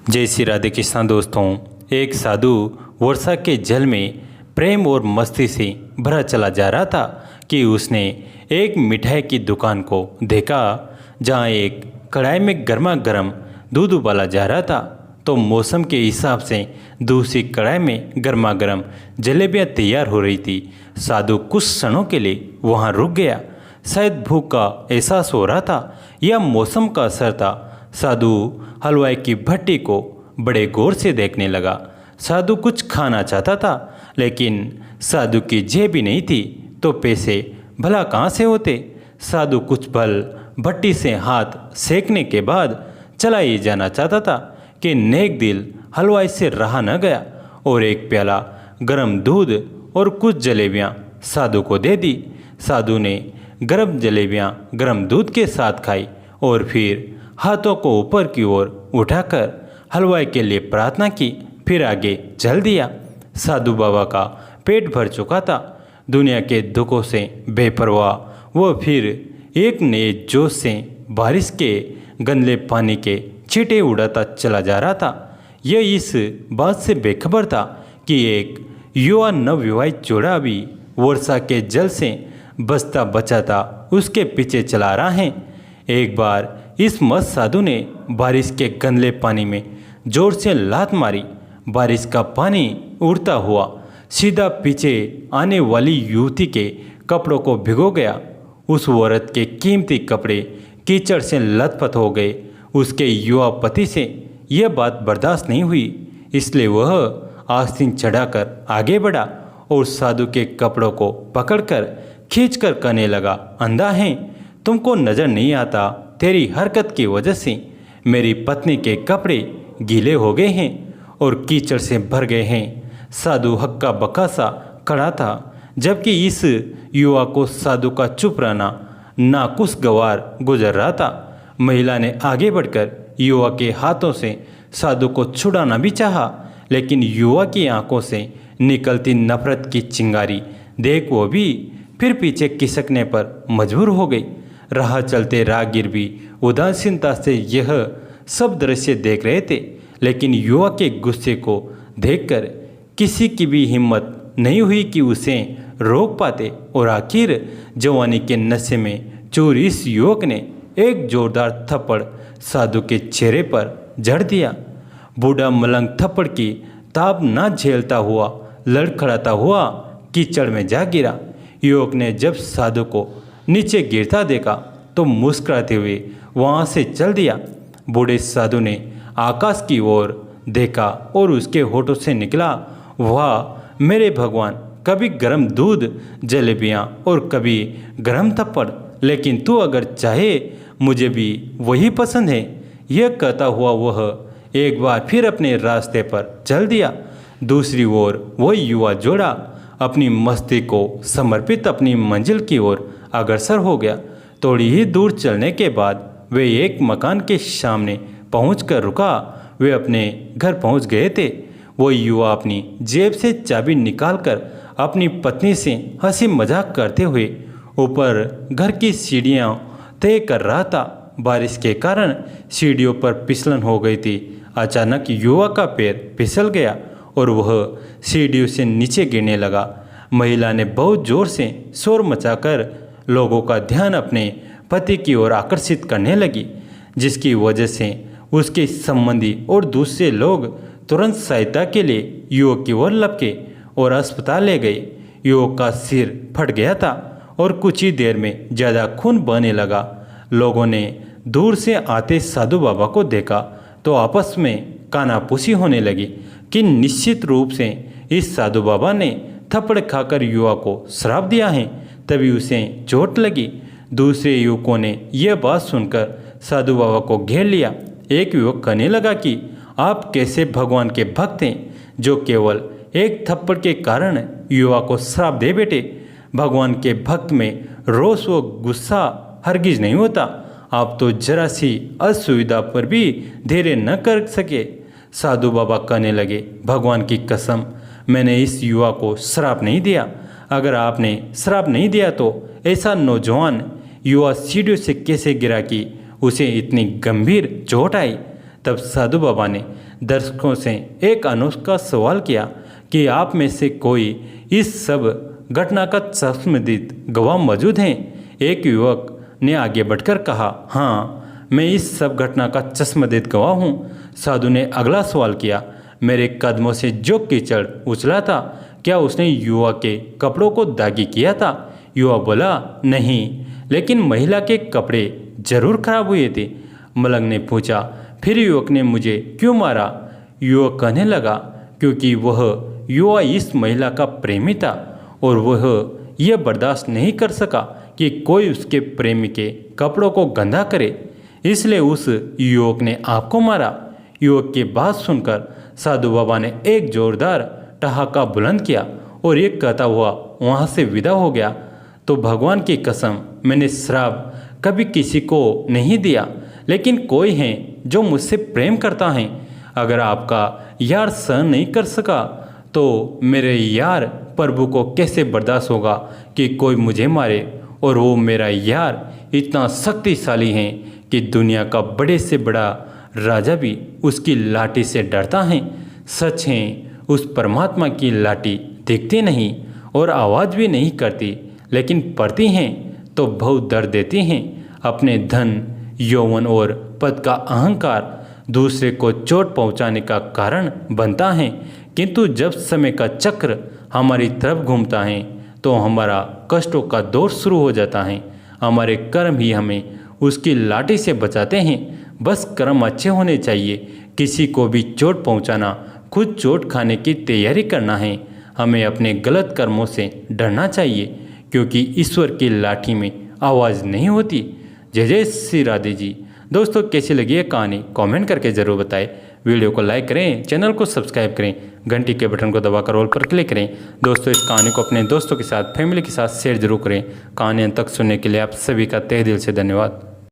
जय श्री राधे कृष्णा दोस्तों। एक साधु वर्षा के जल में प्रेम और मस्ती से भरा चला जा रहा था कि उसने एक मिठाई की दुकान को देखा जहां एक कढ़ाई में गर्मा गर्म दूध उबाला जा रहा था। तो मौसम के हिसाब से दूसरी कढ़ाई में गर्मा गर्म जलेबियाँ तैयार हो रही थी। साधु कुछ क्षणों के लिए वहां रुक गया। शायद भूख का एहसास हो रहा था या मौसम का असर था। साधु हलवाई की भट्टी को बड़े गौर से देखने लगा। साधु कुछ खाना चाहता था, लेकिन साधु की जेब ही नहीं थी तो पैसे भला कहाँ से होते। साधु कुछ पल भट्टी से हाथ सेकने के बाद चला ही जाना चाहता था कि नेक दिल हलवाई से रहा न गया और एक प्याला गरम दूध और कुछ जलेबियाँ साधु को दे दी। साधु ने गरम जलेबियाँ गरम दूध के साथ खाई और फिर हाथों को ऊपर की ओर उठाकर हलवाई के लिए प्रार्थना की, फिर आगे चल दिया। साधु बाबा का पेट भर चुका था। दुनिया के दुखों से बेपरवाह वो फिर एक नए जोश से बारिश के गंदले पानी के छींटे उड़ाता चला जा रहा था। यह इस बात से बेखबर था कि एक युवा नवविवाहित जोड़ा भी वर्षा के जल से बचता बचाता उसके पीछे चला रहा है। एक बार इस मस्त साधु ने बारिश के गंदले पानी में जोर से लात मारी। बारिश का पानी उड़ता हुआ सीधा पीछे आने वाली युवती के कपड़ों को भिगो गया। उस औरत के कीमती कपड़े कीचड़ से लथपथ हो गए। उसके युवा पति से यह बात बर्दाश्त नहीं हुई, इसलिए वह आस्तीन चढ़ाकर आगे बढ़ा और साधु के कपड़ों को पकड़कर खींचकर कहने लगा, अंधा है, तुमको नजर नहीं आता, तेरी हरकत की वजह से मेरी पत्नी के कपड़े गीले हो गए हैं और कीचड़ से भर गए हैं। साधु हक्का बक्का सा खड़ा था, जबकि इस युवा को साधु का चुप रहना नाखुशगवार गुजर रहा था। महिला ने आगे बढ़कर युवा के हाथों से साधु को छुड़ाना भी चाहा, लेकिन युवा की आंखों से निकलती नफरत की चिंगारी देख वो भी फिर पीछे खिसकने पर मजबूर हो गई। राह चलते राहगीर भी उदासीनता से यह सब दृश्य देख रहे थे, लेकिन युवा के गुस्से को देखकर किसी की भी हिम्मत नहीं हुई कि उसे रोक पाते। और आखिर जवानी के नशे में चूर इस युवक ने एक जोरदार थप्पड़ साधु के चेहरे पर जड़ दिया। बूढ़ा मलंग थप्पड़ की ताप न झेलता हुआ लड़खड़ाता हुआ कीचड़ में जा गिरा। युवक ने जब साधु को नीचे गिरता देखा तो मुस्कुराते हुए वहाँ से चल दिया। बूढ़े साधु ने आकाश की ओर देखा और उसके होठों से निकला, वाह मेरे भगवान, कभी गरम दूध जलेबियाँ और कभी गरम थप्पड़, लेकिन तू अगर चाहे मुझे भी वही पसंद है। यह कहता हुआ वह एक बार फिर अपने रास्ते पर चल दिया। दूसरी ओर वह युवा जोड़ा अपनी मस्ती को समर्पित अपनी मंजिल की ओर अग्रसर हो गया। थोड़ी ही दूर चलने के बाद वे एक मकान के सामने पहुंचकर रुका। वे अपने घर पहुंच गए थे। वो युवा अपनी जेब से चाबी निकालकर अपनी पत्नी से हंसी मजाक करते हुए ऊपर घर की सीढ़ियां तय कर रहा था। बारिश के कारण सीढ़ियों पर फिसलन हो गई थी। अचानक युवा का पैर फिसल गया और वह सीढ़ियों से नीचे गिरने लगा। महिला ने बहुत जोर से शोर मचाकर लोगों का ध्यान अपने पति की ओर आकर्षित करने लगी, जिसकी वजह से उसके संबंधी और दूसरे लोग तुरंत सहायता के लिए युवक की ओर लपके और अस्पताल ले गए। युवक का सिर फट गया था और कुछ ही देर में ज़्यादा खून बहने लगा। लोगों ने दूर से आते साधु बाबा को देखा तो आपस में कानाफूसी होने लगी कि निश्चित रूप से इस साधु बाबा ने थप्पड़ खाकर युवा को श्राप दिया है, तभी उसे चोट लगी। दूसरे युवकों ने यह बात सुनकर साधु बाबा को घेर लिया। एक युवक कहने लगा कि आप कैसे भगवान के भक्त हैं जो केवल एक थप्पड़ के कारण युवा को श्राप दे बैठे। भगवान के भक्त में रोष व गुस्सा हरगिज नहीं होता। आप तो जरा सी असुविधा पर भी धैर्य न कर सके। साधु बाबा कहने लगे, भगवान की कसम, मैंने इस युवा को श्राप नहीं दिया। अगर आपने श्राप नहीं दिया तो ऐसा नौजवान युवा सीढ़ियों से कैसे गिरा कि उसे इतनी गंभीर चोट आई। तब साधु बाबा ने दर्शकों से एक अनोखा सवाल किया कि आप में से कोई इस सब घटना का चश्मदीद गवाह मौजूद हैं। एक युवक ने आगे बढ़कर कहा, हाँ, मैं इस सब घटना का चश्मदीद गवाह हूँ। साधु ने अगला सवाल किया, मेरे कदमों से जो कीचड़ उछला था, क्या उसने युवा के कपड़ों को दागी किया था? युवा बोला, नहीं, लेकिन महिला के कपड़े जरूर खराब हुए थे। मलंग ने पूछा, फिर युवक ने मुझे क्यों मारा? युवक कहने लगा, क्योंकि वह युवा इस महिला का प्रेमी था और वह यह बर्दाश्त नहीं कर सका कि कोई उसके प्रेमी के कपड़ों को गंदा करे, इसलिए उस युवक ने आपको मारा। युवक की बात सुनकर साधु बाबा ने एक जोरदार ठहाका बुलंद किया और एक कहता हुआ वहाँ से विदा हो गया। तो भगवान की कसम, मैंने श्राप कभी किसी को नहीं दिया, लेकिन कोई है जो मुझसे प्रेम करता है। अगर आपका यार सहन नहीं कर सका तो मेरे यार प्रभु को कैसे बर्दाश्त होगा कि कोई मुझे मारे? और वो मेरा यार इतना शक्तिशाली है कि दुनिया का बड़े से बड़ा राजा भी उसकी लाठी से डरता है। सच है, उस परमात्मा की लाठी दिखती नहीं और आवाज़ भी नहीं करती, लेकिन पड़ती हैं तो बहुत दर्द देती हैं। अपने धन, यौवन और पद का अहंकार दूसरे को चोट पहुंचाने का कारण बनता है, किंतु जब समय का चक्र हमारी तरफ घूमता है तो हमारा कष्टों का दौर शुरू हो जाता है। हमारे कर्म ही हमें उसकी लाठी से बचाते हैं। बस कर्म अच्छे होने चाहिए। किसी को भी चोट पहुंचाना, खुद चोट खाने की तैयारी करना है। हमें अपने गलत कर्मों से डरना चाहिए, क्योंकि ईश्वर की लाठी में आवाज़ नहीं होती। जय जय श्री राधे जी। दोस्तों, कैसी लगी ये कहानी कमेंट करके ज़रूर बताएं। वीडियो को लाइक करें, चैनल को सब्सक्राइब करें, घंटी के बटन को दबाकर ऑल पर क्लिक करें। दोस्तों, इस कहानी को अपने दोस्तों के साथ, फैमिली के साथ शेयर जरूर करें। कहानी अंत तक सुनने के लिए आप सभी का तहे दिल से धन्यवाद।